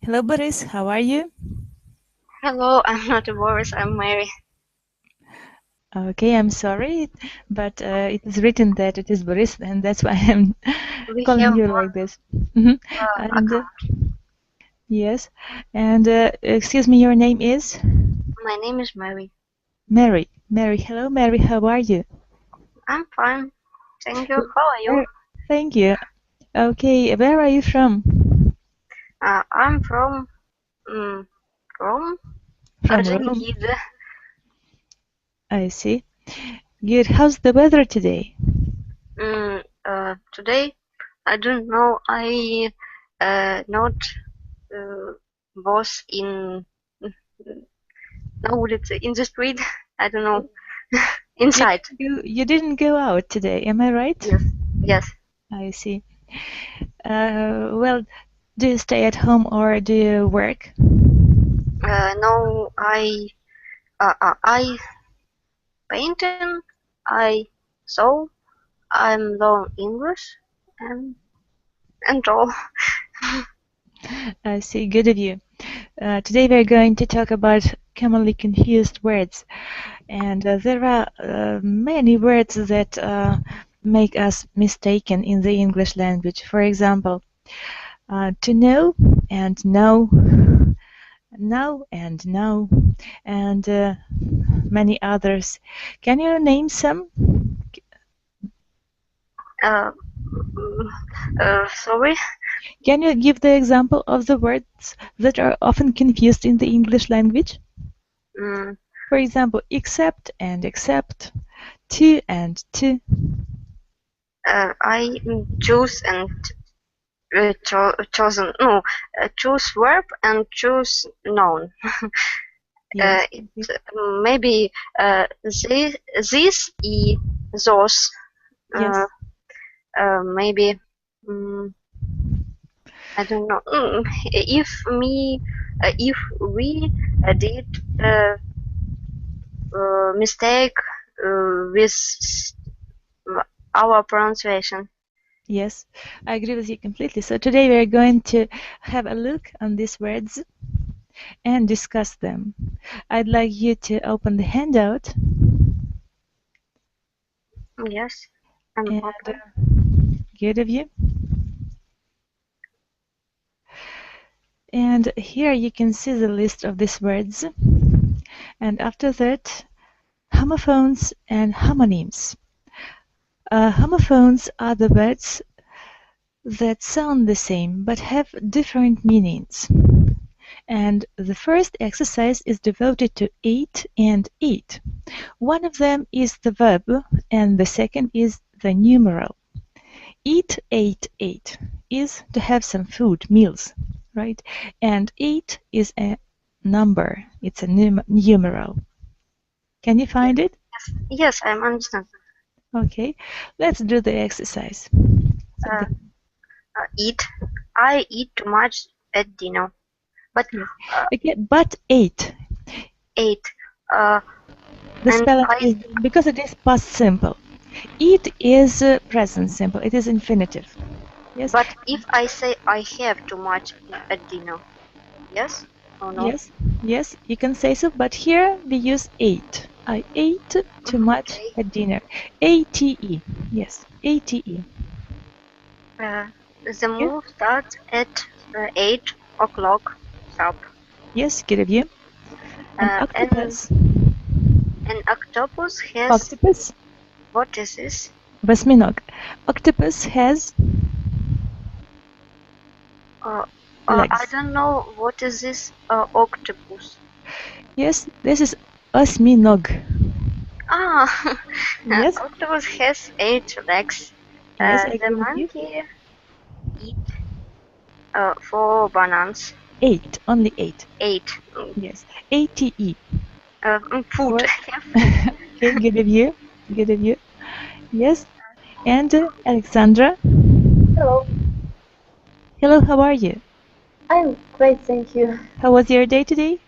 Hello, Boris. How are you? Hello, I'm not Boris, I'm Mary. Okay, I'm sorry, but it is written that it is Boris, and that's why I'm We calling have you like this. Mhm. And account. yes, and excuse me, your name is My name is Mary. Mary. Mary, hello, Mary. How are you? I'm fine. Thank you. How are you? Thank you. Okay, where are you from? I'm from From Rome. Orджоникидзе. I see. Good. How's the weather today? Today, I don't know. I not was in на улице, in the street. I don't know. Inside. You didn't go out today, am I right? Yes. Yes. I see. Well, do you stay at home or do you work? No, I painting. I saw. I'm learn English and all. I see. Good of you. Today we're going to talk about commonly confused words, and there are many words that make us mistaken in the English language. For example, to know and know, know and know, and many others. Can you name some? Sorry. Can you give the example of the words that are often confused in the English language? Mm, For example, except and accept, to and to. I choose and chosen. No, choose verb and choose noun. Yes. Maybe this и those. Yes. Maybe. I don't know. If we did mistake with our pronunciation. Yes, I agree with you completely. So today we are going to have a look on these words and discuss them. I'd like you to open the handout. Yes, I'm And open. good of you. And here you can see the list of these words. And after that, homophones and homonyms. Homophones are the words that sound the same but have different meanings. And the first exercise is devoted to ate and eat. One of them is the verb and the second is the numeral. Eat, ate, ate is to have some food, meals, right? And eight is a number, it's a numeral. Can you find it? Yes, I understand. Okay, let's do the exercise. Eat. I eat too much at dinner. But Okay, but eight. ate. The And spelling is because it is past simple. Eat is present simple. It is infinitive. Yes. But if I say I have too much at dinner, yes or no? Yes. Yes, you can say so. But here we use ate. I ate too much at dinner. A-T-E. Yes. A-T-E. The move starts at 8 o'clock sharp. Yes, good of you. An octopus. An octopus has. Octopus. What is this? Восьминог. Octopus has. Legs. I don't know what is this octopus. Yes, this is осьминог. Yes. Octopus has 8 legs. Yes, the monkey eat 4 bananas. 8, only 8. 8. Yes, A-T-E. Food. Okay, good of you. Good of you. Yes, and Alexandra. Hello. Hello, how are you? I'm great, thank you. How was your day today?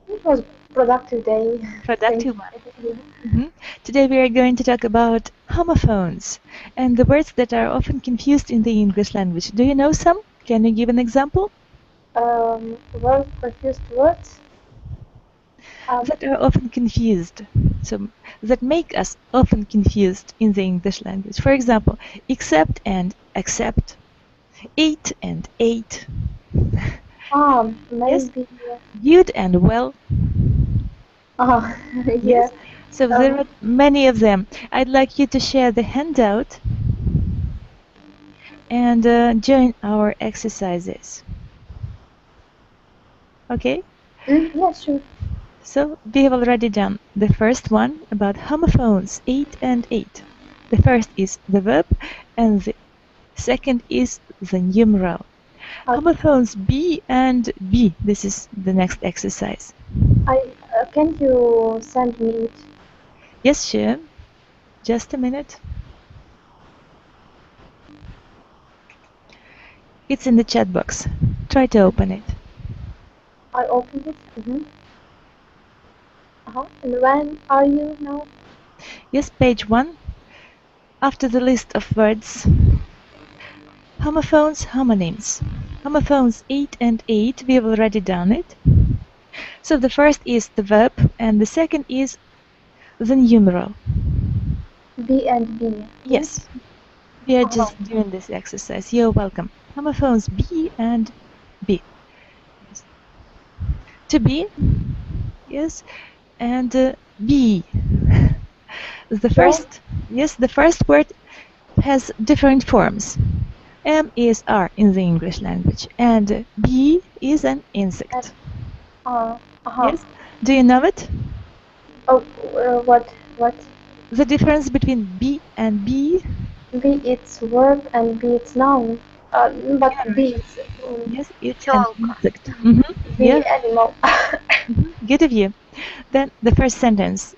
It was a productive day. Productive one. Today we are going to talk about homophones and the words that are often confused in the English language. Do you know some? Can you give an example? Word confused words. that are often confused. So that make us often confused in the English language. For example, accept and accept, eat and ate, Maybe. good and well. Yeah. Yes. So there are many of them. I'd like you to share the handout and join our exercises. Okay? Yeah, sure. So we have already done the first one about homophones, 8 and 8. The first is the verb and the second is the numeral. Homophones B and B. This is the next exercise. Can you send me it? Yes, sure. Just a minute. It's in the chat box. Try to open it. I opened it. And when are you now? Yes, page 1. After the list of words. Homophones, homonyms. Homophones 8 and 8, we have already done it. So the first is the verb and the second is the numeral. B and B. Yes. We are just doing this exercise. You're welcome. Homophones B and B. To be, yes, and B. The first word has different forms. M is R in the English language, and B is an insect. Yes. Do you know it? Oh, what? The difference between B and B? B it's verb and B it's noun. But B is yes, it's an insect. B animal. Good of you. Then the first sentence.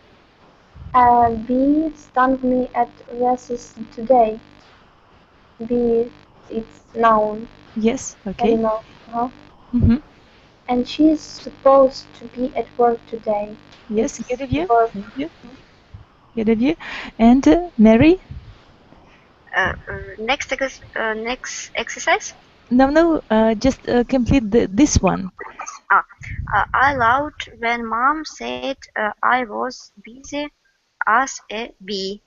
B stung me at recess today. B it's noun. Yes. Okay. Animal. And she's supposed to be at work today. Yes, good of you. Good of you. And Mary? Next exercise? No, just complete this one. I laughed when mom said I was busy as a bee.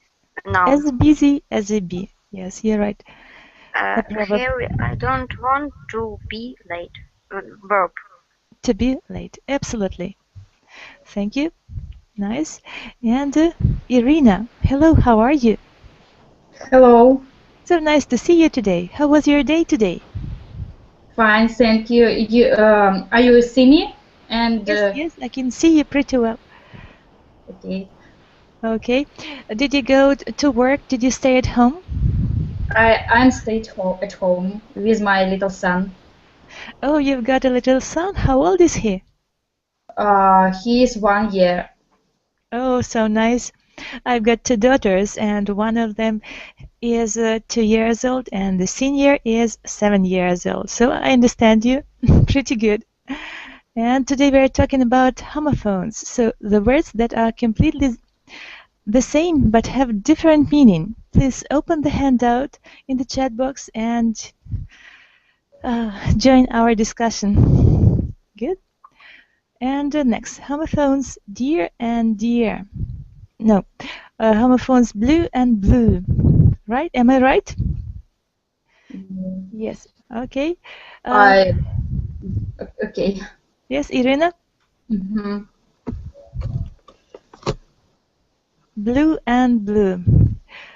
Now. As busy as a bee. Yes, you're right. Harry, I don't want to be late. Verb. To be late. Absolutely. Thank you. Nice. And Irina, hello, how are you? Hello. So nice to see you today. How was your day today? Fine, thank you. Are you see me? And yes, I can see you pretty well. Okay. Okay. Did you go to work? Did you stay at home? I'm stayed at home with my little son. Oh, you've got a little son. How old is he? He is 1 year. Oh, so nice. I've got 2 daughters, and one of them is 2 years old, and the senior is 7 years old. So I understand you pretty good. And today we're talking about homophones. So the words that are completely the same but have different meaning. Please open the handout in the chat box and join our discussion. Good. And next, homophones dear and dear. No, homophones blue and blue. Right? Am I right? Yes. Okay. Okay. Yes, Irina? Blue and blue.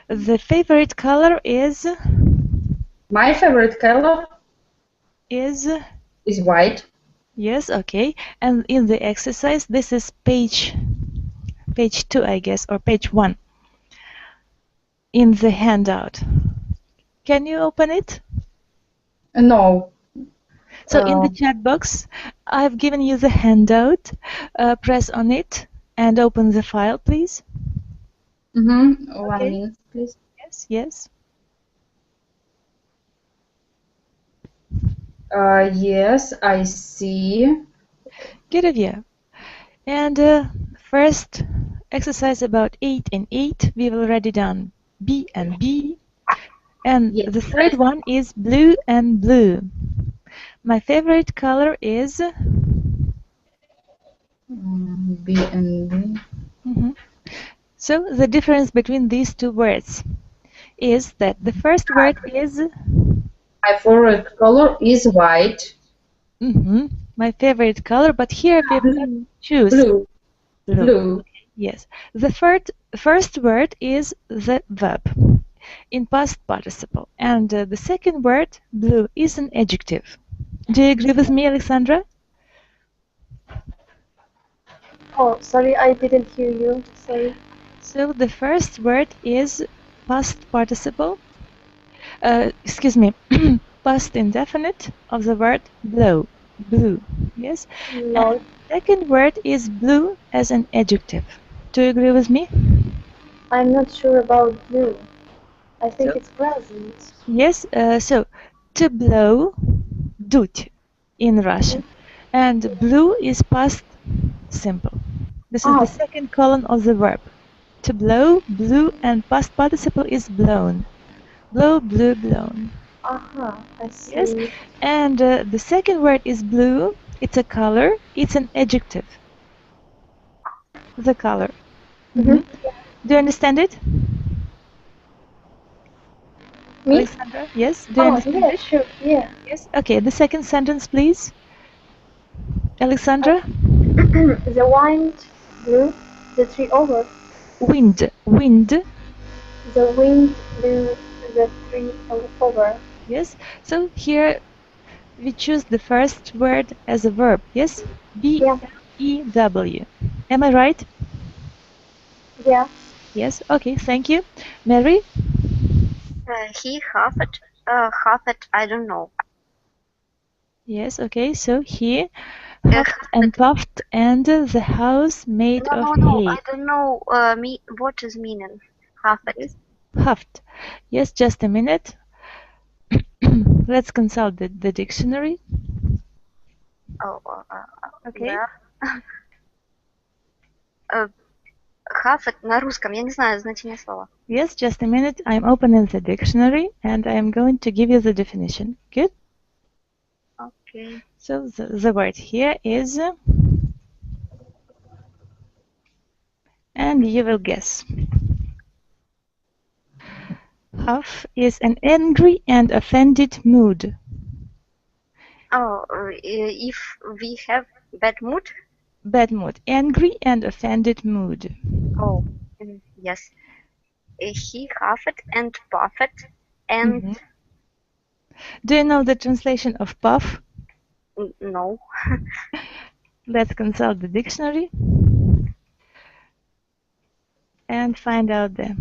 The favorite color is? My favorite color is white. Yes, okay. And in the exercise, this is page 2, I guess, or page 1 in the handout. Can you open it? No. So in the chat box, I've given you the handout. Press on it and open the file, please. 1 minute, please. Yes. Yes, I see. Good of you. And first exercise about 8 and 8, we've already done B and B. And the third one is blue and blue. My favorite color is. B and D. Mhm. So the difference between these two words is that the first word is. My favorite color is white. My favorite color, but here we've got to choose. Blue. Blue. Blue. Yes. The first word is the verb in past participle, and the second word, blue, is an adjective. Do you agree with me, Alexandra? Oh, sorry, I didn't hear you. Sorry. So the first word is past participle. Excuse me, past indefinite of the word blow. Blue. Yes. No. And second word is blue as an adjective. Do you agree with me? I'm not sure about blue. I think So- it's present. Yes. So to blow, dуть in Russian, and blue is past simple. This is the second column of the verb. To blow, blue, and past participle is blown. Blow, blew, blown. Aha, I see. Yes. And the second word is blue. It's a color. It's an adjective. The color. Mhm. Do you understand it? Me? Alexandra? Yes? Do you Oh, understand yeah, it? sure, yeah. Yes? Okay, the second sentence, please. Alexandra? The wind blew the tree over. Wind. Wind. The wind blew the tree over. Yes? So here we choose the first word as a verb. Yes? B-L-E-W. Am I right? Yeah. Yes? Okay, thank you. Mary? He huffed. Huffed, I don't know. Yes, okay, so he huffed and puffed and the house made of No, hay. I don't know what is meaning. Huffed. Yes. Huffed. Yes, just a minute. Let's consult the dictionary. Oh, Okay. where? Huffed на русском, я не знаю значение слова. Yes, just a minute. I'm opening the dictionary and I'm going to give you the definition. Good? Okay. So the word here is, and you will guess. Huff is an angry and offended mood. Oh, if we have bad mood? Bad mood. Angry and offended mood. Oh, yes. He huffed and puffed and Do you know the translation of puff? no. Let's consult the dictionary and find out there.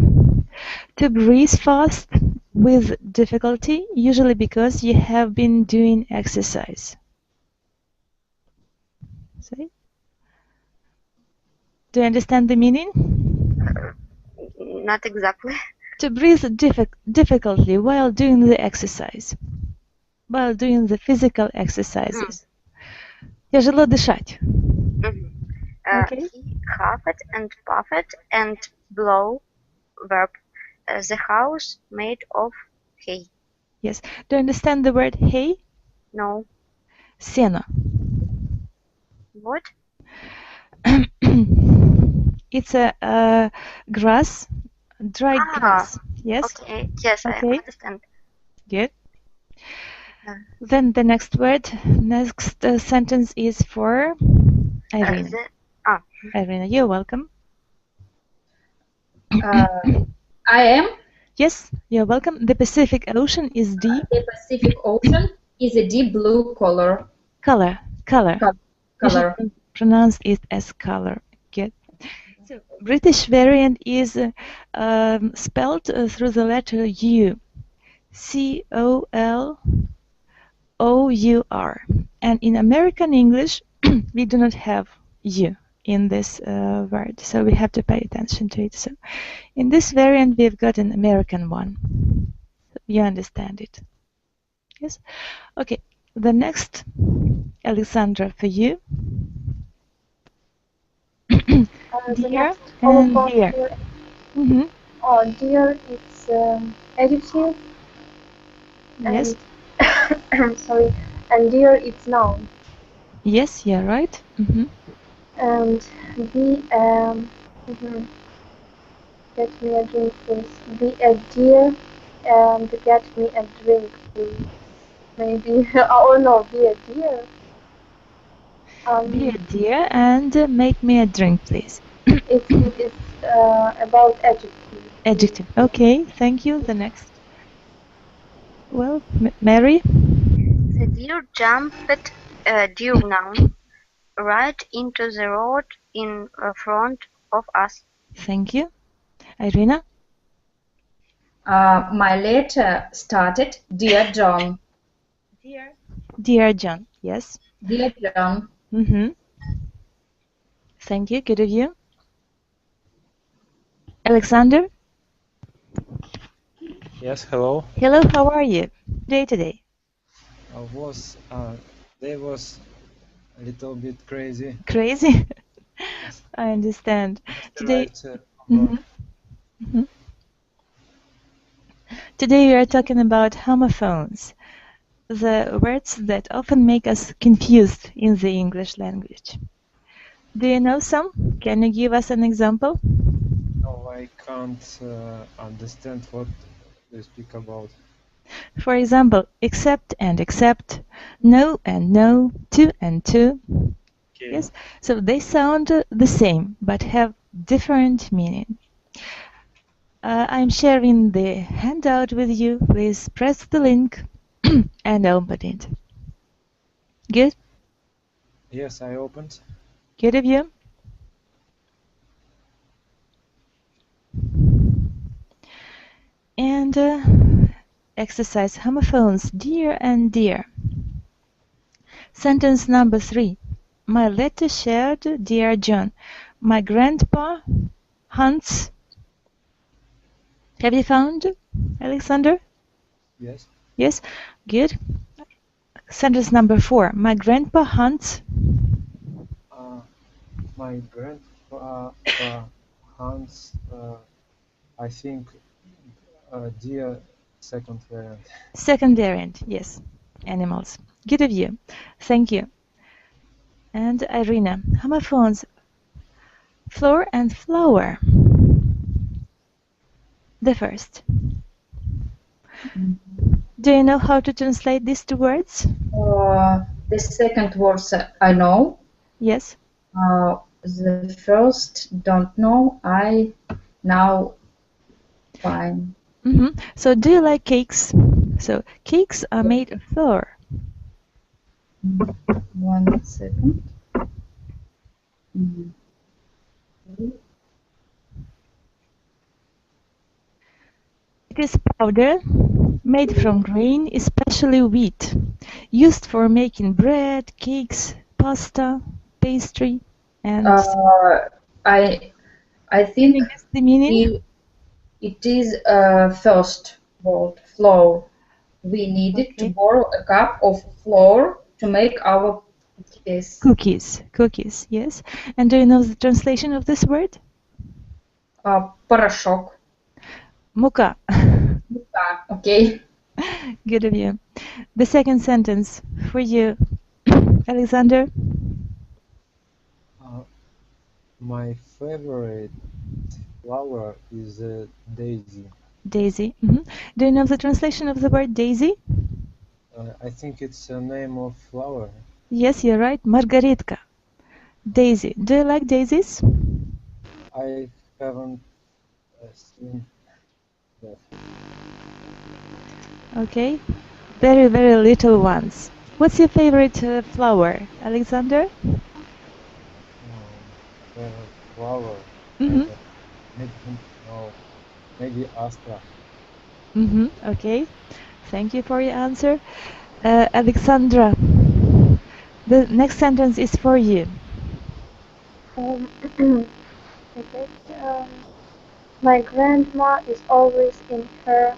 To breathe fast with difficulty, usually because you have been doing exercise. See? Do you understand the meaning? Not exactly. To breathe difficultly while doing the exercise. While doing the physical exercises. Тяжело дышать. Okay. He huffed and puffed and blow verb. The house made of hay. Yes. Do you understand the word hay? No. Сено. What? It's a grass, dried grass. Yes? Okay. Yes, Okay. I understand. Good. Then the next word, next sentence is for Irina. Irina, you're welcome. I am. Yes, you're welcome. The Pacific Ocean is deep. The Pacific Ocean is a deep blue color. Color. You should Color. pronounce it as color. Good. So British variant is spelled through the letter U. C-O-L-O-U-R. And in American English, we do not have U in this word, so we have to pay attention to it. So in this variant, we've got an American one. You understand it. Yes? Okay, the next, Alexandra, for you. Dear and dear. Oh, dear, it's adjective. Yes. And sorry. and dear it's noun. Yes, you're right. And be get me a drink, please. Be a dear and get me a drink, please. Maybe oh no, be a dear. Be a dear and make me a drink, please. It's about adjective. Adjective. Okay, thank you. The next. Well, Mary? The deer jumped, deer noun, right into the road in front of us. Thank you. Irina? My letter started, Dear John. Dear John. Yes. Dear John. Thank you. Good of you. Alexander? Yes, hello. Hello, how are you? Today? They was a little bit crazy. Crazy? I understand. Today, today we are talking about homophones, the words that often make us confused in the English language. Do you know some? Can you give us an example? No, I can't understand what you speak about. For example, except and except, no and no, to and to. Okay. Yes, so they sound the same but have different meaning. I'm sharing the handout with you. Please press the link and open it. Good? Yes, I opened. Good of you? And exercise homophones, dear and dear. Sentence number 3. My letter shared, dear John. My grandpa hunts. Have you found, Alexander? Yes. Yes? Good. Sentence number 4. My grandpa hunts. My grandpa hunts, I think, deer second variant. Second variant, yes. Animals. Good of you. Thank you. And Irina, homophones, floor and flower. The first. Do you know how to translate these two words? The second words I know. Yes. The first don't know. I now fine. So do you like cakes? So cakes are made of flour. 1 second. It is powder made from grain, especially wheat, used for making bread, cakes, pasta, pastry, and I think the meaning? it is first word, flour. We needed to borrow a cup of flour to make our cookies. Cookies, yes. And do you know the translation of this word? Порошок. Мука. Мука, okay. Good of you. The second sentence for you, Alexander. My favorite flower is daisy. Daisy. Do you know the translation of the word daisy? I think it's a name of flower. Yes, you're right. Margaritka. Daisy. Do you like daisies? I haven't seen that. Okay. Very, very little ones. What's your favorite flower, Alexander? Favorite flower? Maybe Astra. Okay. Thank you for your answer. Alexandra, the next sentence is for you. My grandma is always in her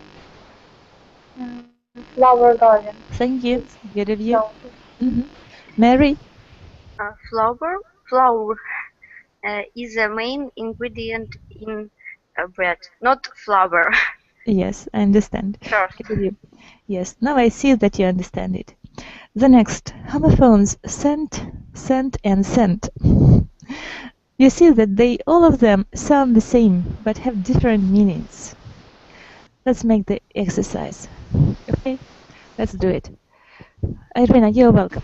flower garden. Thank you. Good of you. Mary? Flour is the main ingredient in bread, not flour. Yes, I understand. First. Yes, now I see that you understand it. The next, homophones sent, and sent. You see that they all of them sound the same but have different meanings. Let's make the exercise. Okay, let's do it. Irina, you're welcome.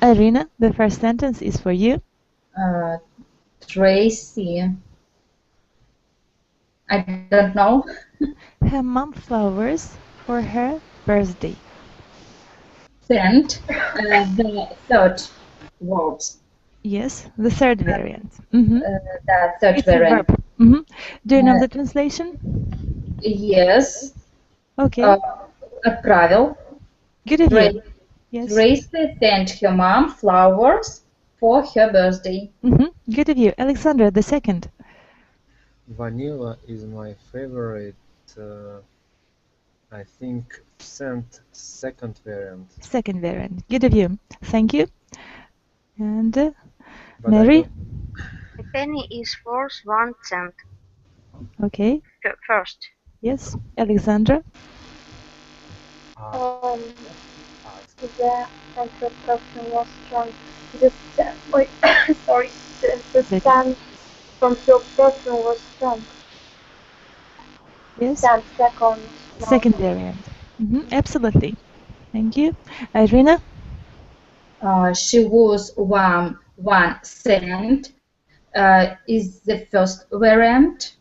Irina, the first sentence is for you. Tracy. I don't know. Her mom flowers for her birthday. Sent. The third words. Yes, the third variant. Mm-hmm. The third It's variant. a verb. Mm-hmm. Do you know the translation? Yes. Okay. Отправил. Good of you. Yes. Tracy sent her mom flowers for her birthday. Mm-hmm. Good of you. Alexandra, the second. Vanilla is my favorite. I think sent second variant. Second variant. Good of you. Thank you. And But Mary? A penny is worth 1 cent. Okay. First. Yes. Alexandra? The introduction was strong. The sorry. The stand from your person was strong. Yes. Stand second. Second variant. Absolutely. Thank you. Irina? She was 1 cent. Is the first variant.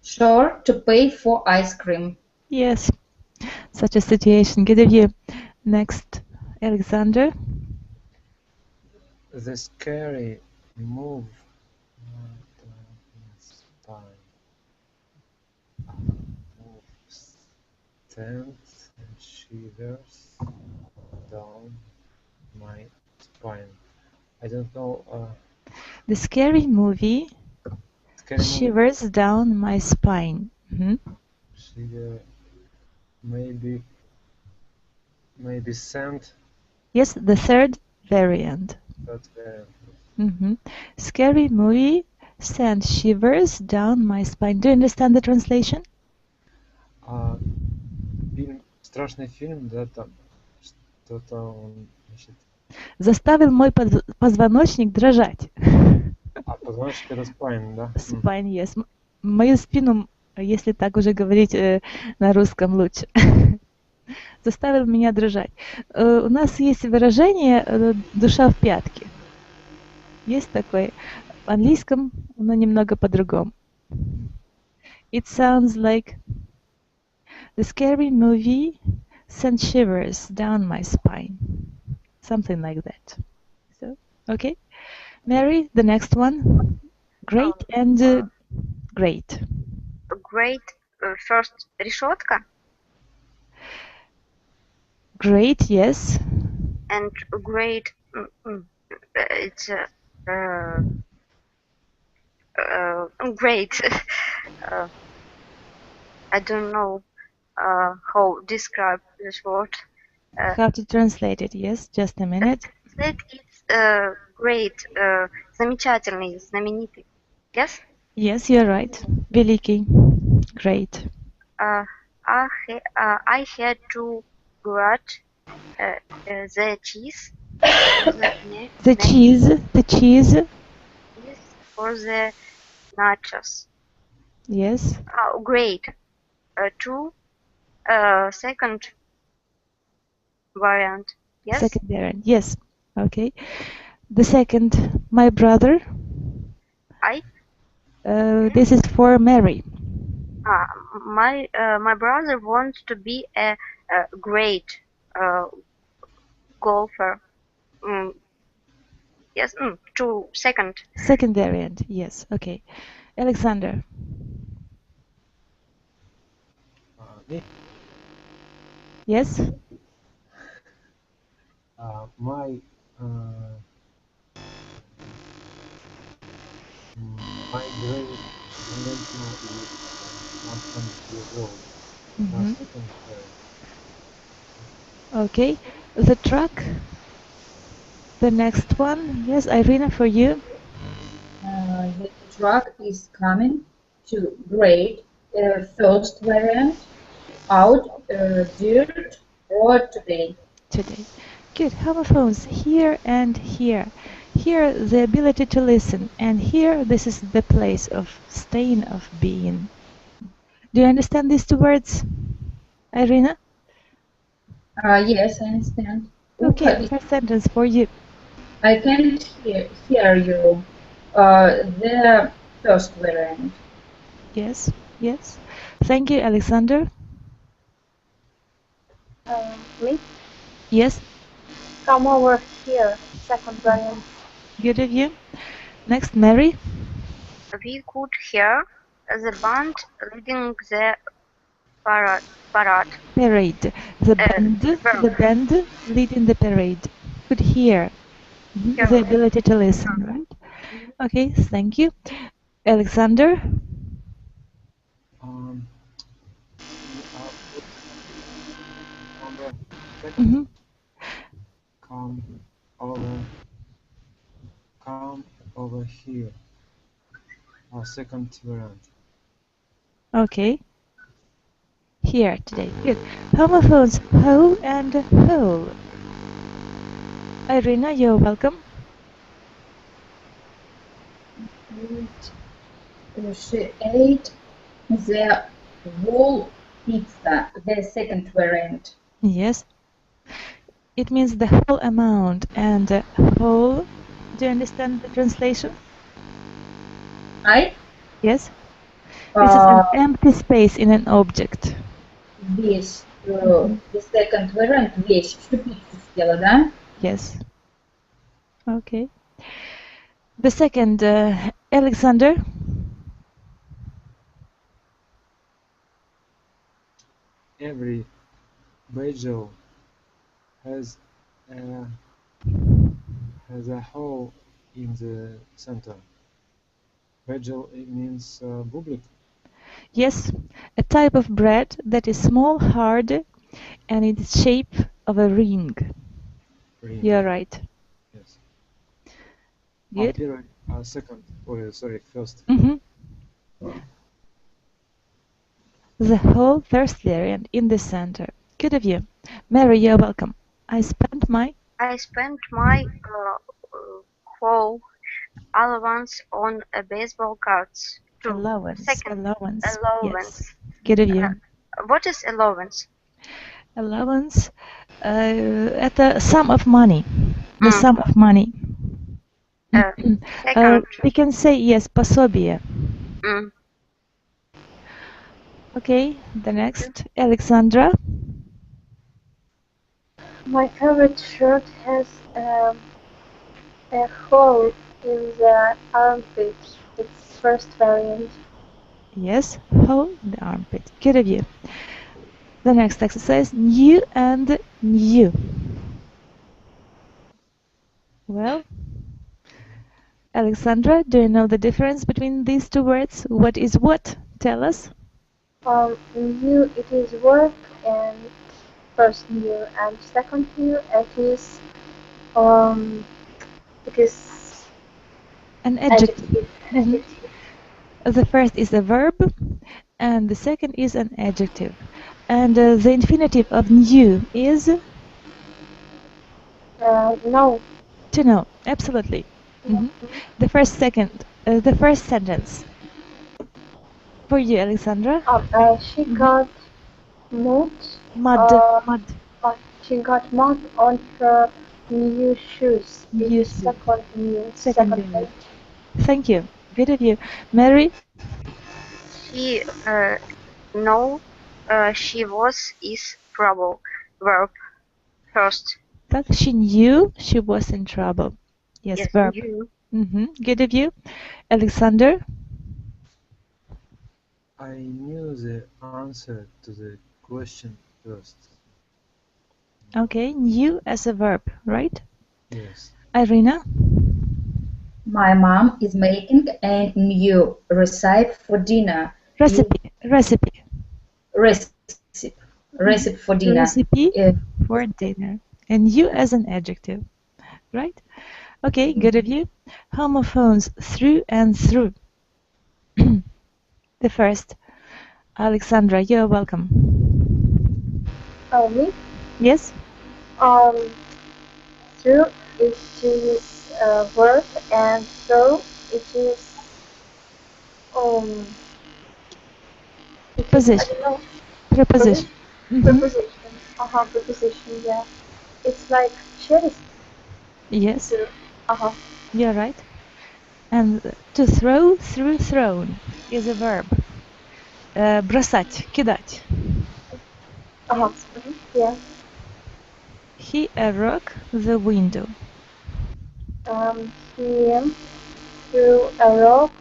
Sure to pay for ice cream. Yes. Such a situation. Good of you. Next, Alexander. The scary move sends shivers down my spine. I don't know. The scary movie shivers down my spine. Shiver, maybe sent. Yes, the third variant. Scary movie sends shivers down my spine. Do you understand the translation? Страшный фильм, да, там что-то он, значит... Заставил мой позвоночник дрожать. Позвоночник это spine, да? Spine, yes. Мою спину, если так уже говорить на русском лучше. Заставил меня дрожать. У нас есть выражение «душа в пятке». Есть такое. В английском оно немного по-другому. It sounds like the scary movie sent shivers down my spine. Something like that. So, okay. Mary, the next one. Great and great. Great. First, решетка. Great, yes. And great. It's great. I don't know how to describe this word. How to translate it? Yes, just a minute. It's great. Замечательный, знаменитый. Yes? Yes, you're right. Великий. Great. I had to grate the cheese. The cheese. Yes, for the nachos. Yes. Oh, great. Second variant. Yes. Second variant. Yes. Okay. The second, my brother. This is for Mary. My brother wants to be a great golfer. Yes. Second. Second variant. Yes. Okay. Alexander. Me? Yes. My great grandma is 100 years old. Okay. The truck. The next one. Yes, Irina, for you. The truck is coming to great. First variant. Out, dirt, road today. Today. Good. Homophones here and here. Here, the ability to listen, and here, this is the place of staying, of being. Do you understand these two words, Irina? Yes, I understand. Okay, first sentence for you. I can't hear you. The first variant. Yes, yes. Thank you, Alexander. Me? Yes, Come over here. Second variant. good of you. Next, Mary. We could hear the band leading the parade. Parade. The verb. band leading the parade. Could hear. Hear. The ability to listen, right? Okay, thank you. Alexander. Um, on the second, Mhm. come over here. Second variant. Okay. Here today. Good. Homophones ho and whole. Irina, you're welcome. She ate the whole pizza. The second variant. Yes. It means the whole amount and whole. Do you understand the translation? I? Yes. This is an Uh, empty space in an object. Вещь. The second variant. Вещь. Что пиццу съела, да? Yes. Okay. The second, Alexander. Every bagel has a hole in the center. Bagel it means bublik. Yes, a type of bread that is small, hard, and in the shape of a ring. Ring. You're right. Yes. Good. Second. Oh, sorry, first. The whole first variant in the center. Good of you. Mary, you're welcome. I spent my Whole allowance on baseball cards. Two. allowance. Second, Allowance. allowance. Yes. Good of you. What is allowance? Allowance. At the sum of money. The sum of money. Second. We can say yes, пособие. Okay, the next, Alexandra. My favorite shirt has a hole in the armpit. It's first variant. Yes, hole in the armpit. Good of you. The next exercise, new and new. Well, Alexandra, do you know the difference between these two words? What is what? Tell us. New, it is work, and first new, and second new, it is an adjective. The first is a verb, and the second is an adjective. And the infinitive of new is? Know. To know, absolutely. The first sentence. For you, Alexandra. She got mud. Mud. She got mud on her new shoes. New It's second new. Second. Thank you. Good of you. Mary? She she was is trouble. Verb. First. She knew she was in trouble. Yes, verb. Good of you. Alexander? I knew the answer to the question first. Okay, knew as a verb, right? Yes. Irina? My mom is making a new recipe for dinner. Recipe for dinner. Recipe for dinner. And you as an adjective, right? Okay, good of you. Homophones through and through. The first, Alexandra, you're welcome. Me? Yes? Through it is verb and so it is Preposition. I don't know. Preposition. Preposition. Preposition, yeah. It's like через. Yes, Through. you're right. And to throw, through, thrown is a verb. Бросать, кидать. Yes. Yeah. He broke the window. He threw a rock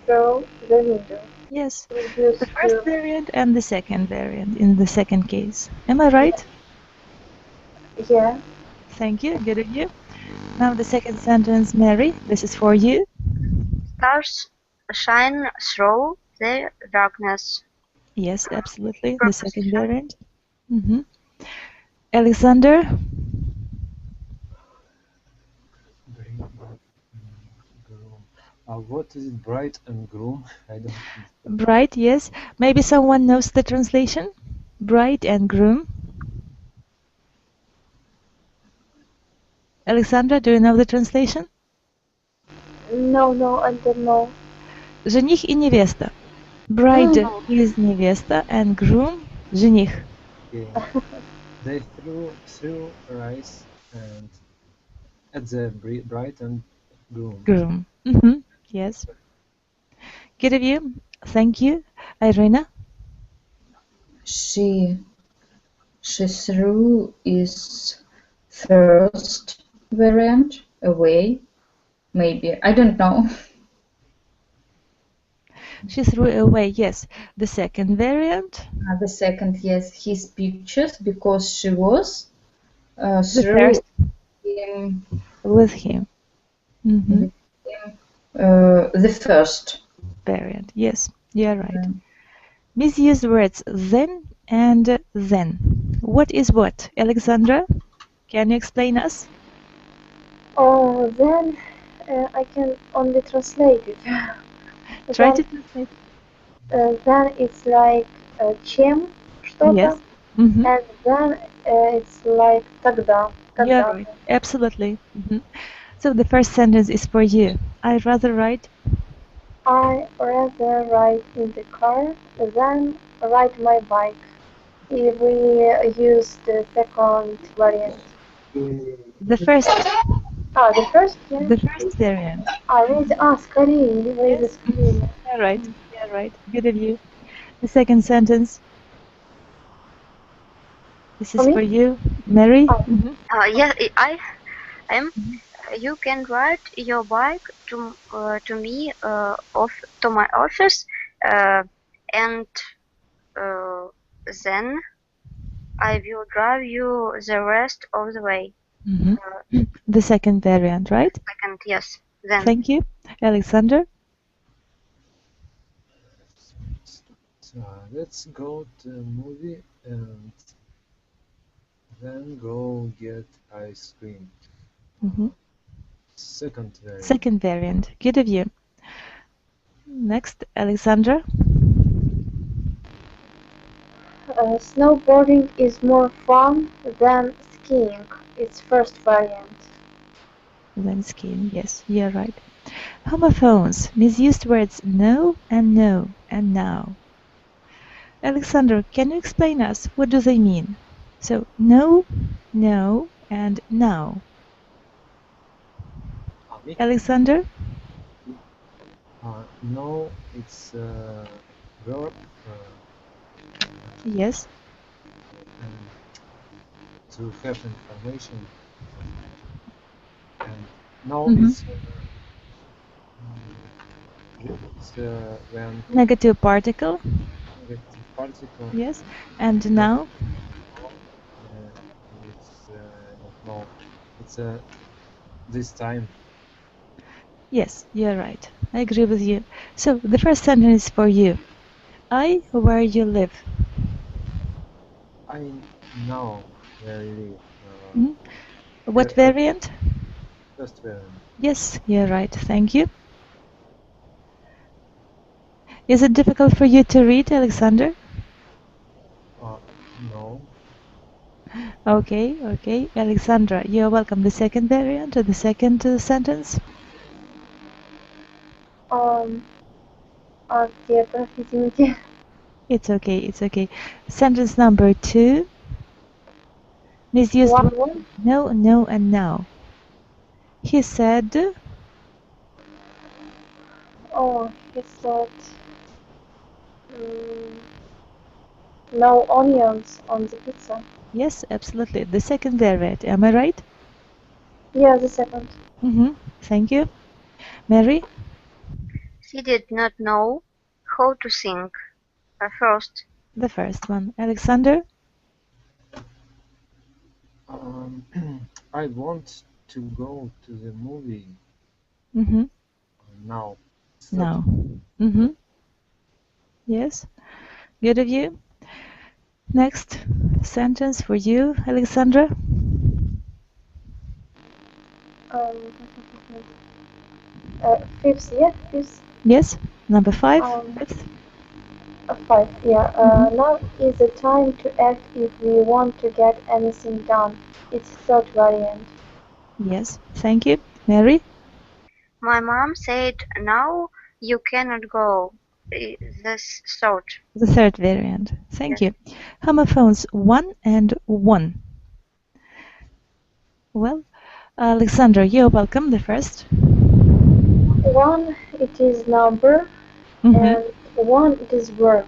through the window. Yes, We use the first variant and the second variant in the second case. Am I right? Yeah. Thank you, good of you. Now the second sentence, Mary, this is for you. Stars shine through the darkness. Yes, absolutely, the second variant. Alexander? What is it, bright and gloom? I don't understand. Bright, yes. Maybe someone knows the translation? Bright and groom. Alexandra, do you know the translation? No, I don't know. Жених и невеста. Bride is невеста and groom – жених. Okay. They threw rice and at the bright and gloom. Groom. Yes. Good of you. Thank you. Irina? She threw is first variant away. Maybe. I don't know. She threw away, yes. The second variant? The second, yes, his pictures because she was The threw first him with him. the first Variant, yes. You're right. Misused words then and then. What is what? Alexandra, can you explain us? Then I can only translate it. Try to translate. Then it's like чем что-то, Yes. and then it's like тогда. You're right. Absolutely. So the first sentence is for you. I'd rather write. I rather ride in the car than ride my bike. If we use the second variant. The first. The first, yeah. The first variant. Скорее, Yes. You're right. You're right. Good of you. The second sentence. This is for you, Mary. Yes, I am. You can ride your bike to me to my office, and then I will drive you the rest of the way. The second variant, right? Second, yes. Then. Thank you, Alexander. Let's go to a movie and then go get ice cream. Second variant. Second variant. Good of you. Next, Alexandra. Snowboarding is more fun than skiing. It's first variant. Than skiing, yes, you're right. Homophones, misused words no and now. Alexander, can you explain us what do they mean? So no, and now. Alexander? No, it's verb. Yes. To have information. And no, it's when negative particle. Negative particle. Yes. And now? It's no. It's this time. Yes, you're right. I agree with you. So the first sentence is for you. I where you live. I know where you live. What variant? First variant. Yes, you're right. Thank you. Is it difficult for you to read, Alexander? No. Okay, okay. Alexandra, you're welcome. The second variant or the second sentence? Где-то, извините. It's okay, it's okay. Sentence number 2. Misused One. no, no, and now. He said, Oh, he said no onions on the pizza. yes, absolutely. The second variant. Am I right? Yeah, the second. Thank you. Mary? She did not know how to sing. First, The first one. Alexander? I want to go to the movie now. Now. Yes. Good of you. Next sentence for you, Alexandra. Fifth, yeah, fifth. Yes. Number 5. Fifth. 5, yeah. Now is the time to act if we want to get anything done. It's third variant. Yes. Thank you. Mary? my mom said, "Now you cannot go." This third. The third variant. Thank Yes. you. Homophones 1 and 1. Well, Alexandra, you're welcome. The first. 1, it is number, and 1, it is verb.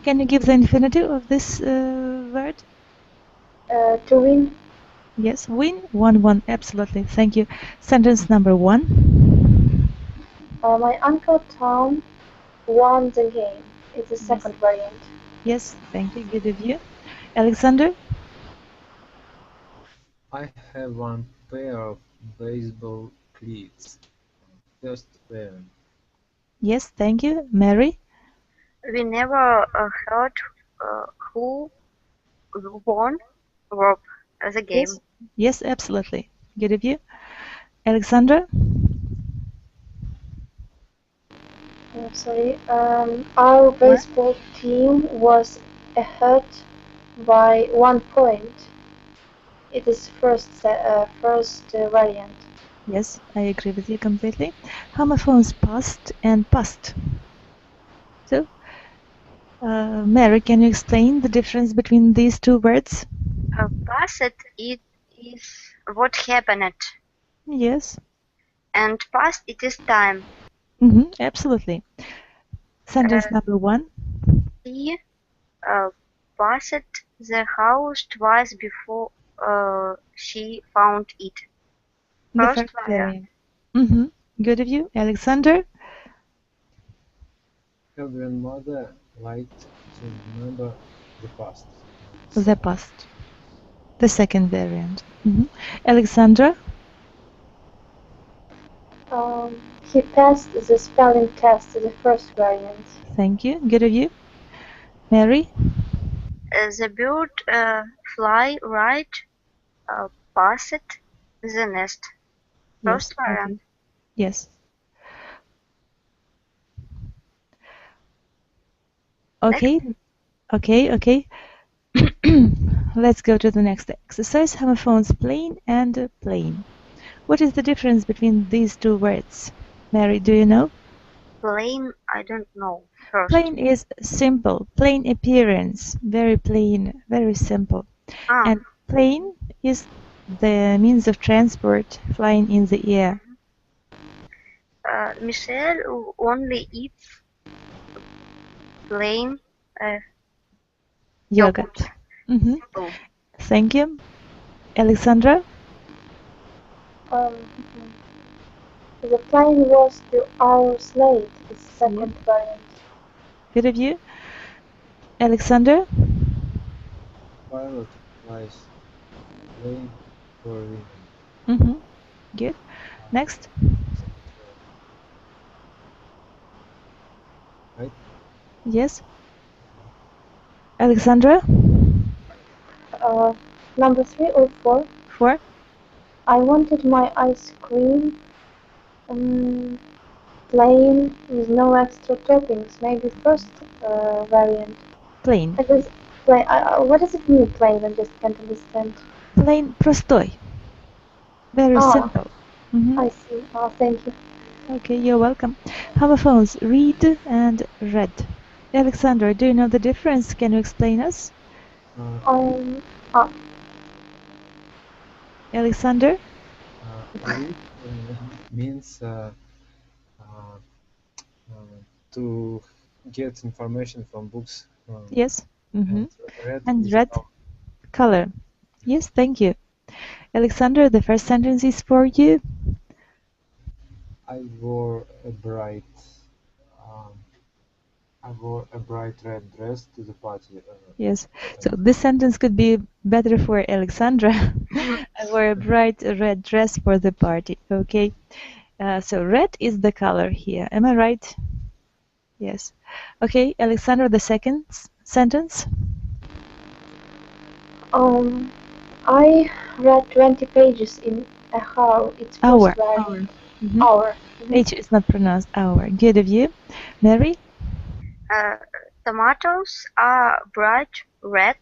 Can you give the infinitive of this word? To win. Yes, win, 1-1, absolutely. Thank you. Sentence number 1. My uncle Tom won the game. It's the second variant. Yes, thank you. Good of you. Alexander? I have one pair of baseball cleats. First variant. Yes, thank you. Mary? We never heard who won verb the game. Yes, absolutely. Good of you. Alexandra? Sorry. Our baseball team was ahead by 1 point. It is first variant. Yes, I agree with you completely. Homophones past and past. So, Mary, can you explain the difference between these two words? Past it is what happened, Yes. and past it is time. Absolutely. Sentence number 1. She passed the house twice before she found it. The First first variant. Good of you. Alexander? Her grandmother liked to remember the past. The past. The second variant. Alexandra? He passed the spelling test, the first variant. Thank you. Good of you. Mary? The bird fly right past the nest. First variant. Yes. Okay. Okay. Let's go to the next exercise. Homophones plain and plain. What is the difference between these two words? Mary, do you know? Plain, I don't know. First. Plain is simple, plain appearance, very plain, very simple. And plain is the means of transport, flying in the air. Michelle only eats plain yogurt. Thank you. Alexandra? The plane was 2 hours late, the second variant. Good of you. Alexander? Pilot flies plane for a living. Good. Next. Right? Yes. Alexandra? Number 3 or 4? 4. I wanted my ice cream Plain with no extra toppings. Maybe first variant. Plain. I just plain. What does it mean? Plain? I just can't understand. Plain, простой. Very simple. I see. Oh, thank you. Okay, you're welcome. Homophones, read and read. Alexander, do you know the difference? Can you explain us? Alexander? Read means to get information from books. Yes. And read And is read, color. Yes, thank you. Alexander, the first sentence is for you. I wore a bright red dress to the party. Yes. So this sentence could be better for Alexandra. I wore a bright red dress for the party. Okay. So red is the color here. Am I right? Yes. Okay, Alexandra, the second sentence. I read 20 pages in a hour. It's Hour. Hour. H is not pronounced hour. Good of you. Mary? Tomatoes are bright red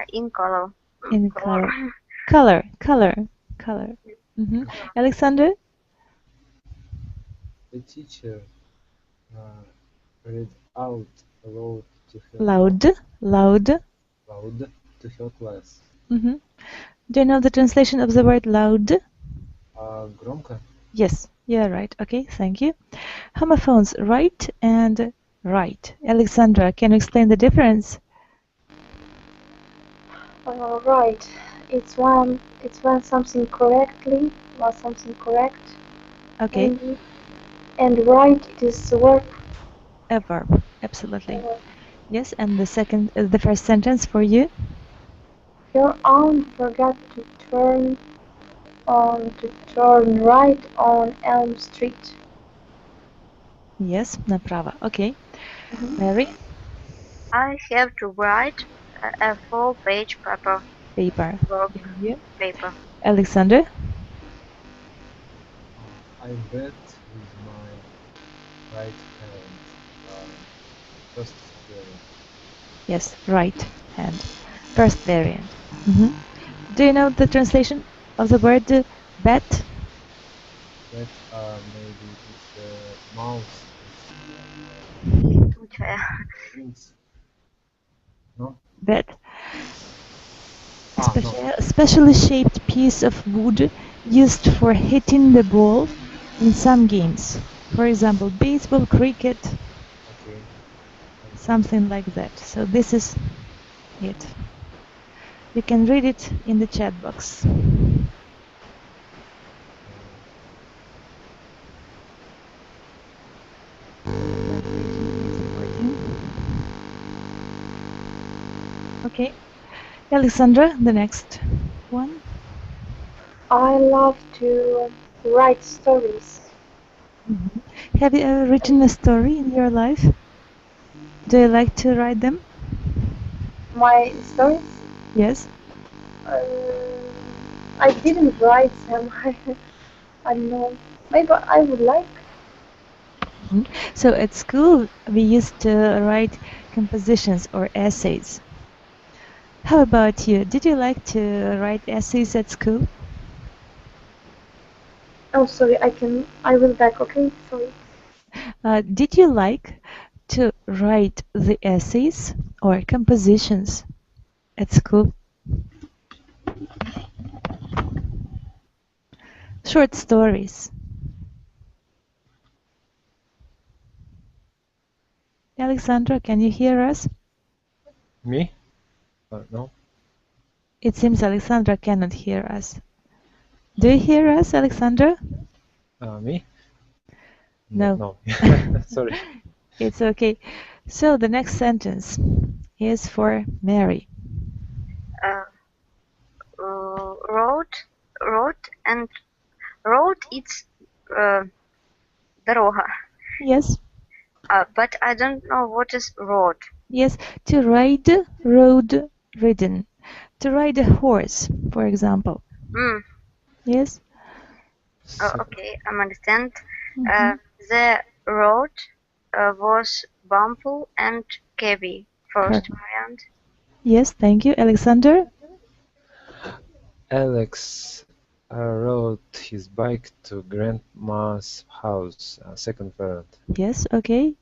in color. In color. Color. Alexander? The teacher read out loud to her Loud to her class. Do you know the translation of the word loud? Громко. Yes, you're right. Okay, thank you. Homophones, right and right. Alexandra, can you explain the difference? Right. It's when something correctly or something correct. Okay. Maybe. And right, it is a verb. A verb, absolutely. Yes, and the first sentence for you. Your aunt forgot to turn right on Elm Street. Yes, направо. Okay. Mary? I have to write a full-page paper. Paper. Paper. Alexander? I bet with my right hand. First variant. Yes, right hand. First variant. Do you know the translation of the word bet? Bet maybe it's a mouse. No? Bet. No. Specially shaped piece of wood used for hitting the ball in some games. For example, baseball, cricket, something like that. So this is it. You can read it in the chat box. Okay. Alexandra, the next one. I love to write stories. Have you ever written a story in your life? Do you like to write them? My stories? Yes. I didn't write them. I don't know. Maybe I would like. So at school, we used to write compositions or essays. How about you? Did you like to write essays at school? Oh, sorry. I will back. Okay, sorry. Did you like to write the essays or compositions at school? Short stories. Alexandra, can you hear us? Me? No. It seems Alexandra cannot hear us. Do you hear us, Alexandra? Me? No. Sorry. It's okay. So the next sentence is for Mary. Road it's дорога. Yes. But I don't know what is road. Yes, to ride, road, ridden. To ride a horse, for example. Yes. Okay, I understand. The road was bumpy and heavy. First Perfect. variant. Yes, thank you. Alexander? Alex rode his bike to grandma's house. Second variant. Yes, okay.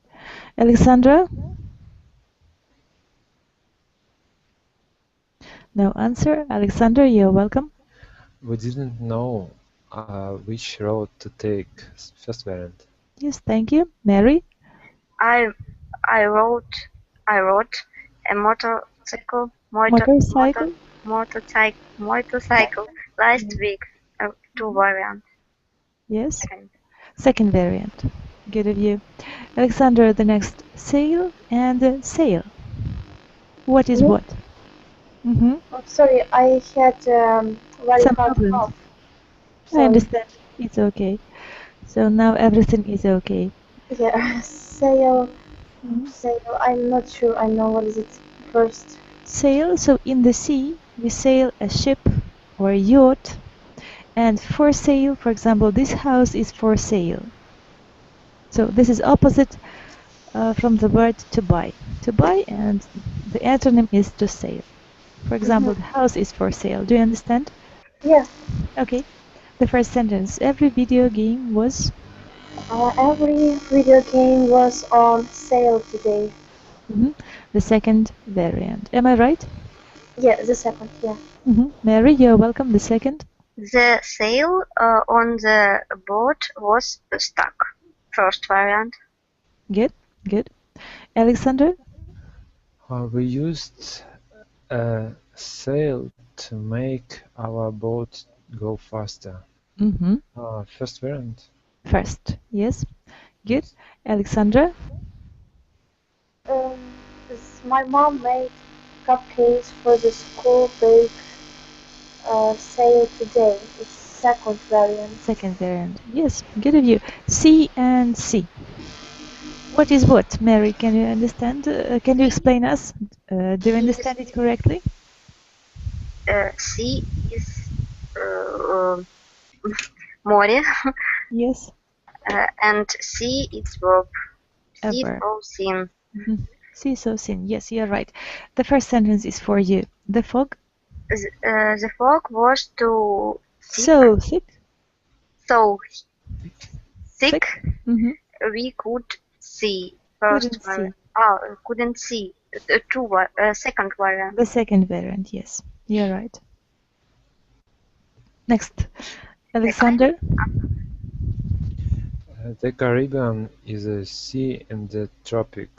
Alexandra? No answer. Alexander, you're welcome. We didn't know which road to take. First variant. Yes, thank you. Mary? I rode a motorcycle last week. Two variant. Yes. Second. Second variant. Good of you. Alexander, the next sail and sail. What is Me? what? Mm-hmm. Oh, sorry, I had very Some hard problems. cough. I Sorry. understand. It's okay. So now everything is okay. Yeah, sail. Mhm. Sail. I'm not sure. I know what is it first. Sail, so in the sea, we sail a ship or a yacht. And for sale, for example, this house is for sale. So this is opposite from the word to buy. To buy, and the antonym is to sell. For example, the house is for sale. Do you understand? Yeah. Okay. The first sentence. Every video game was... Every video game was on sale today. The second variant. Am I right? Yeah, the second. Yeah. Mary, you're welcome. The second. The sail on the boat was stuck. First variant. Good, good. Alexander? We used a sail to make our boat go faster. First variant. First, yes. Good. Alexandra? My mom made cupcakes for the school bake sale today. It's second variant. Second variant. Yes, good of you. C and C. What is what, Mary? Can you understand? Can you explain us? Do you understand it correctly? C is море. Yes. And see its verb. See Verb. so seen. See so seen. Yes, you're right. The first sentence is for you. The fog. The fog was too thick. So thick. So thick. We could see. First variant. Couldn't see. Second variant. The second variant. Yes, you're right. Next, Alexander. The Caribbean is a sea in the tropic.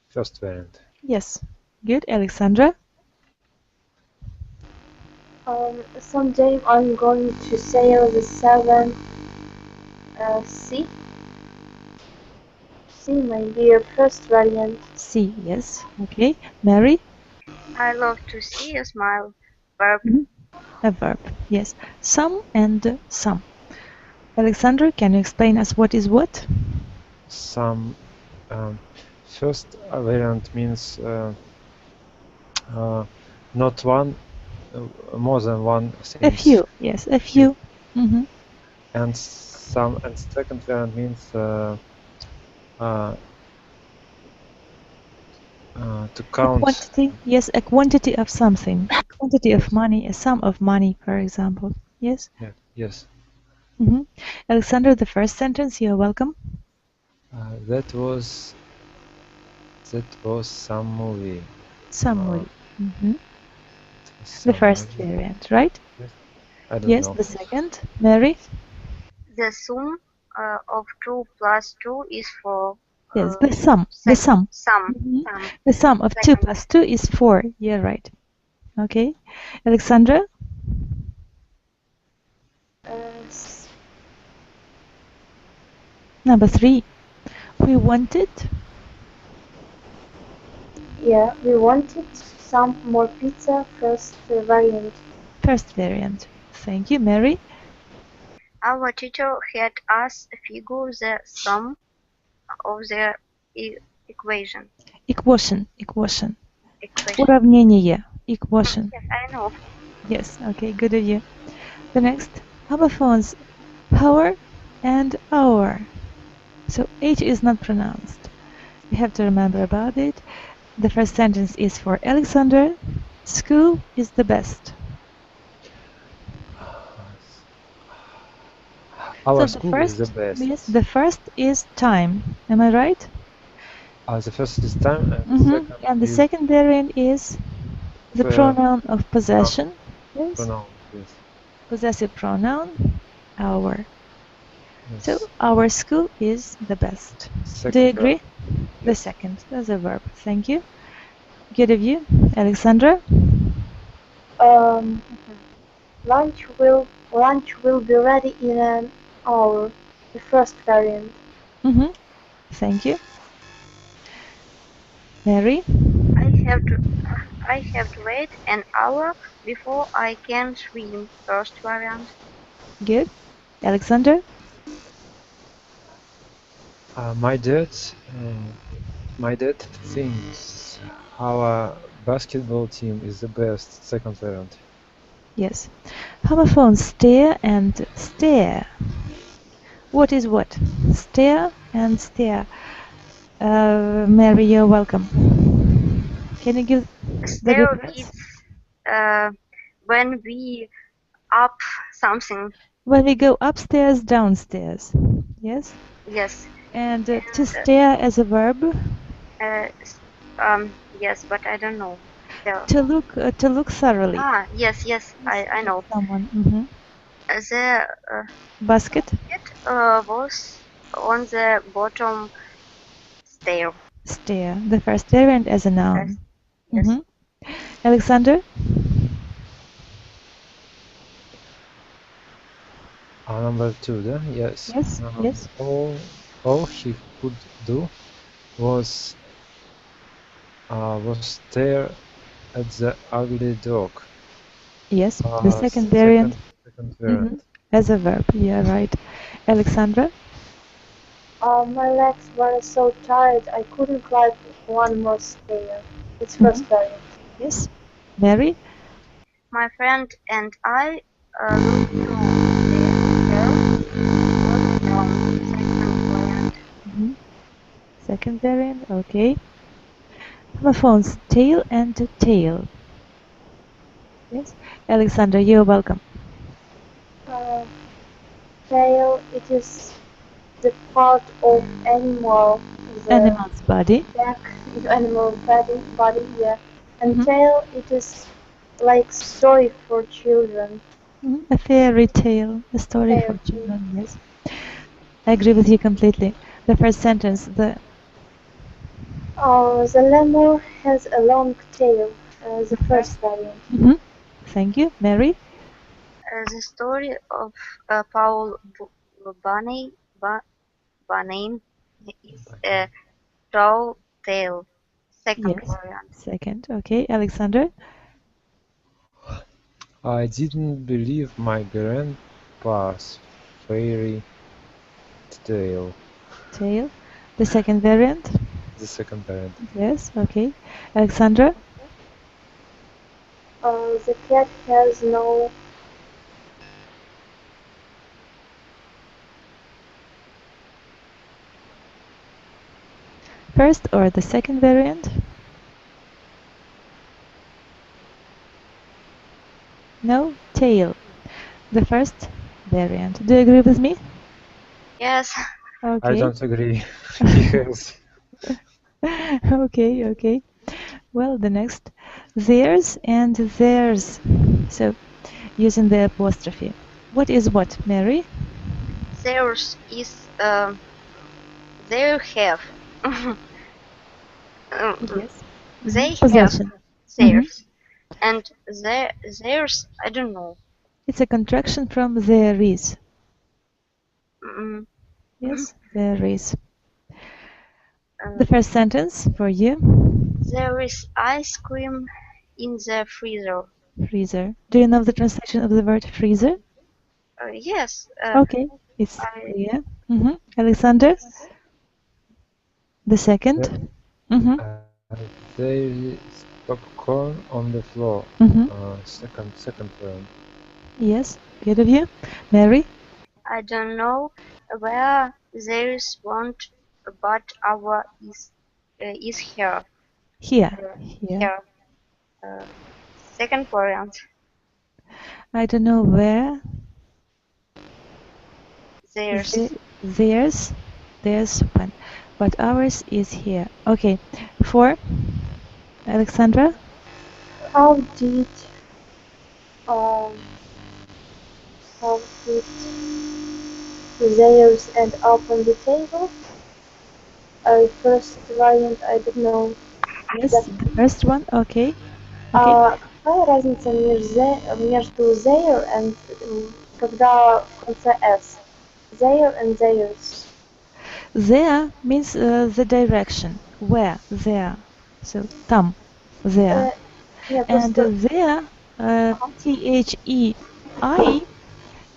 First variant. Yes, good. Alexandra. Someday I'm going to sail the seven sea. C may be a first variant. C, yes. Okay. Mary. I love to see a smile. Verb. A verb. Yes. Some and some. Alexander, can you explain us what is what? Some. First variant means not one, more than one thing. A few. Yes, a few. And some. And second variant means to count. A quantity. Yes, a quantity of something. A quantity of money. A sum of money, for example. Yes. Yeah. Yes. Alexander, the first sentence. You're welcome. That was some movie. Some movie. The first variant, right? Yes. I don't know. The second. Mary. The sum of 2 plus 2 is 4. Yes, the sum. The sum. The sum of 2 plus 2 is 4. You're right. Okay. Alexandra? Number 3. We wanted. Yeah, we wanted some more pizza. First variant. First variant. Thank you, Mary. Our teacher had us figure the sum of the equation. Equation. Уравнение. Equation. Yes, I know. Yes, okay, good of you. The next, homophones, power and hour. So H is not pronounced. You have to remember about it. The first sentence is for Alexander. School is the best. Our So school is the best. yes, the first is time. Am I right? The first is time, and the second And the is second variant is the pronoun of possession. Yes. pronoun. Yes. Possessive pronoun, our. Yes. So our school is the best. Second Do you verb. agree? The Yes. second as a verb. Thank you. Good of you, Alexandra. Lunch will be ready in an hour. The first variant. Thank you. Mary. I have to wait an hour before I can swim. First variant. Good. Alexander. My dad thinks our basketball team is the best. Second variant. Yes. Homophones stare and stare. What is what? Stare and stare. Mary, you're welcome. Can you give the Stare difference? is when we up something. When we go upstairs, downstairs. Yes? Yes. And to stare as a verb? Yes, but I don't know. Stare. To look thoroughly. Yes, I know. Someone. The Basket? was on the bottom stair. Stare. The first variant as a noun. Yes. Alexander? Number 2, then? Yes. Yes. All he could do was stare at the ugly dog. Yes. The second variant. Second variant. As a verb. Yeah, right. Alexandra? My legs were so tired I couldn't climb one more stair. It's first variant. Yes. Mary? My friend and I looked through Second variant. Okay. Homophones tail and tail. Yes. Alexander, you're welcome. Tail, it is the part of Animal's body. Back, animal body, yeah. And tail, it is like story for children. A fairy tale, a story for children, yes. I agree with you completely. The first sentence, the lemur has a long tail, the first variant. Thank you. Mary? The story of Paul Bunyan is a tall tale. Second variant. Second. Okay. Alexander? I didn't believe my grandpa's fairy tale. Tale. The second variant? The second variant. Yes. Okay. Alexandra? The cat has no... First or the second variant? No? Tail. The first variant. Do you agree with me? Yes. Okay. I don't agree. He has. Okay. Well, the next. Theirs and theirs. So, using the apostrophe. What is what, Mary? Theirs is they have. Yes. They Possession. have theirs. And theirs, I don't know. It's a contraction from there is. Yes, there is. The first sentence for you. There is ice cream in the freezer. Freezer. Do you know the translation of the word freezer? Yes. Okay, it's clear. Alexander? The second? There is popcorn on the floor. Second term. Yes, good of you. Mary? I don't know where Theirs won't, but our is here. Here. Here. Second variant. I don't know where. Theirs. Theirs one, but ours is here. Okay. 4. Alexandra. How did um, how did theirs end up on the table? First variant, I don't know. Yes, the first one. Okay. Какая разница между their and когда в конце s? Their and theirs. There means the direction. Where? There. So там. There. And there, THEI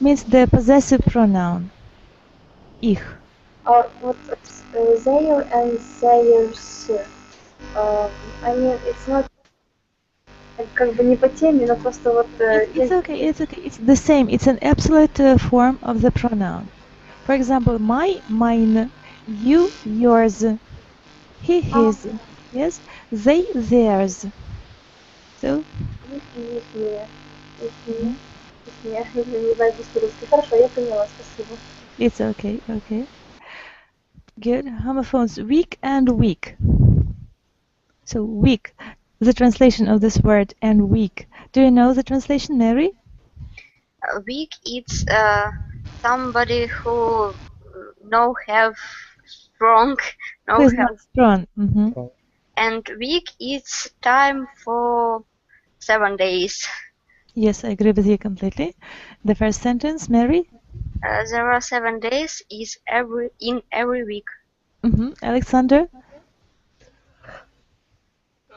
means the possessive pronoun. Ich. Вот their and theirs. I mean, it's not как бы не по теме, но просто вот... It's okay. It's the same. It's an absolute form of the pronoun. For example, my, mine, you, yours, he, his. Yes? They, theirs. So? Не знаю по-русски. Хорошо, я поняла, спасибо. It's okay, okay. Good. Homophones, week and week. So, week. The translation of this word and week. Do you know the translation, Mary? Weak, it's somebody who have strong, Who is not strong. and week it's time for 7 days. Yes, I agree with you completely. The first sentence, Mary? There are 7 days is in every week. Alexander?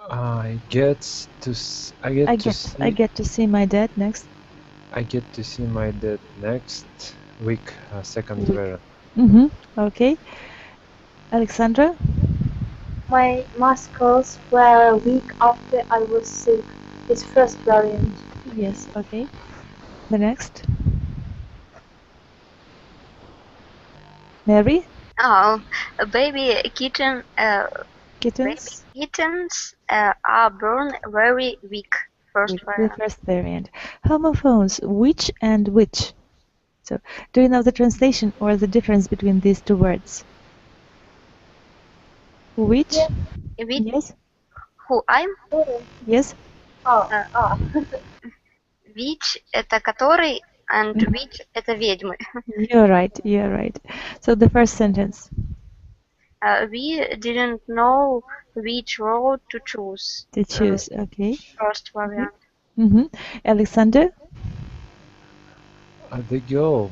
I get to see my dad next. I get to see my dad next week. Second variant. Okay. Alexandra? My muscles were weak after I was sick. It's first variant. Yes, okay. The next. Mary? Oh, a baby kitten. Kittens? Baby kittens are born very weak. First variant. The first variant. Homophones, which and which. So, do you know the translation or the difference between these two words? Which? Which? Yes. Who I'm? Yes. Which это который, and which это ведьмы. You're right. So the first sentence. We didn't know which road to choose. Okay. First variant. Alexander? The girl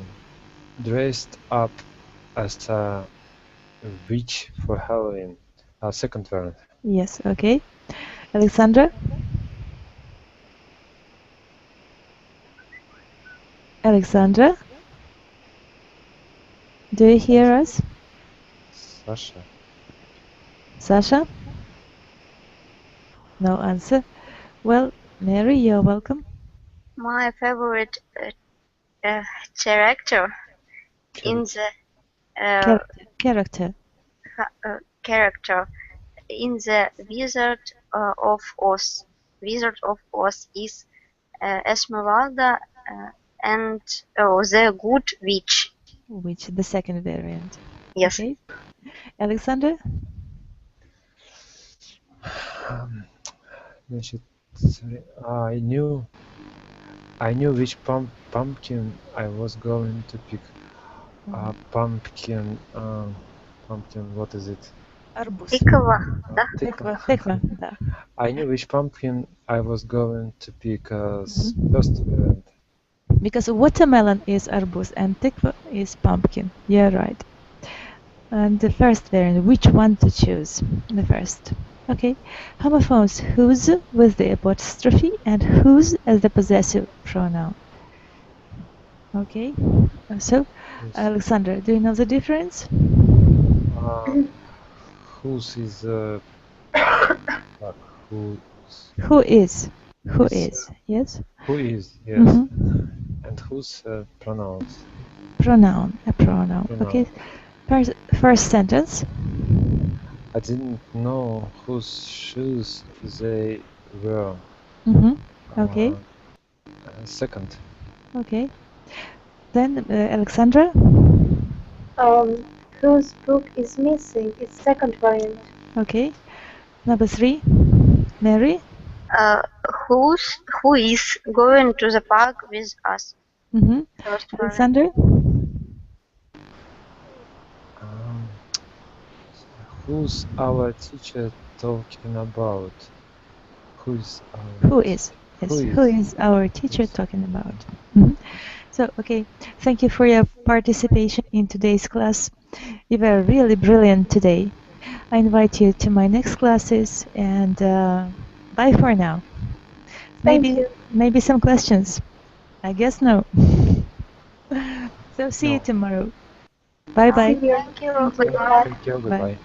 dressed up as a witch for Halloween. Second variant. Yes, okay. Alexandra? Alexandra? Do you hear us? Sasha? No answer. Well, Mary, you're welcome. My favorite character in the character in the Wizard of Oz. Wizard of Oz is Esmeralda and the Good Witch. Which the second variant. Yes. Okay. Alexander? I knew which pumpkin I was going to pick. Pumpkin. What is it? Арбуз. Тыква. Да. I knew which pumpkin I was going to pick. First variant. Because watermelon is arbuz and tykva is pumpkin. You're right. And the first variant, which one to choose? The first. Okay. Homophones, whose with the apostrophe and whose as the possessive pronoun. Okay. So, yes. Alexander, do you know the difference? Whose is Who is? Yes. Who is? Yes. And whose pronouns? A pronoun. Okay. first sentence. I didn't know whose shoes they were. Okay. Second. Okay. Then Alexandra. Whose book is missing? It's second variant. Okay. Number 3. Mary. Who is going to the park with us? First variant. Alexander. Who's our teacher talking about? Who is our teacher talking about? So, okay, thank you for your participation in today's class. You were really brilliant today. I invite you to my next classes, and bye for now. Maybe some questions. I guess no. So see you tomorrow. Bye bye. See you. Thank you. Goodbye. Thank you. Goodbye.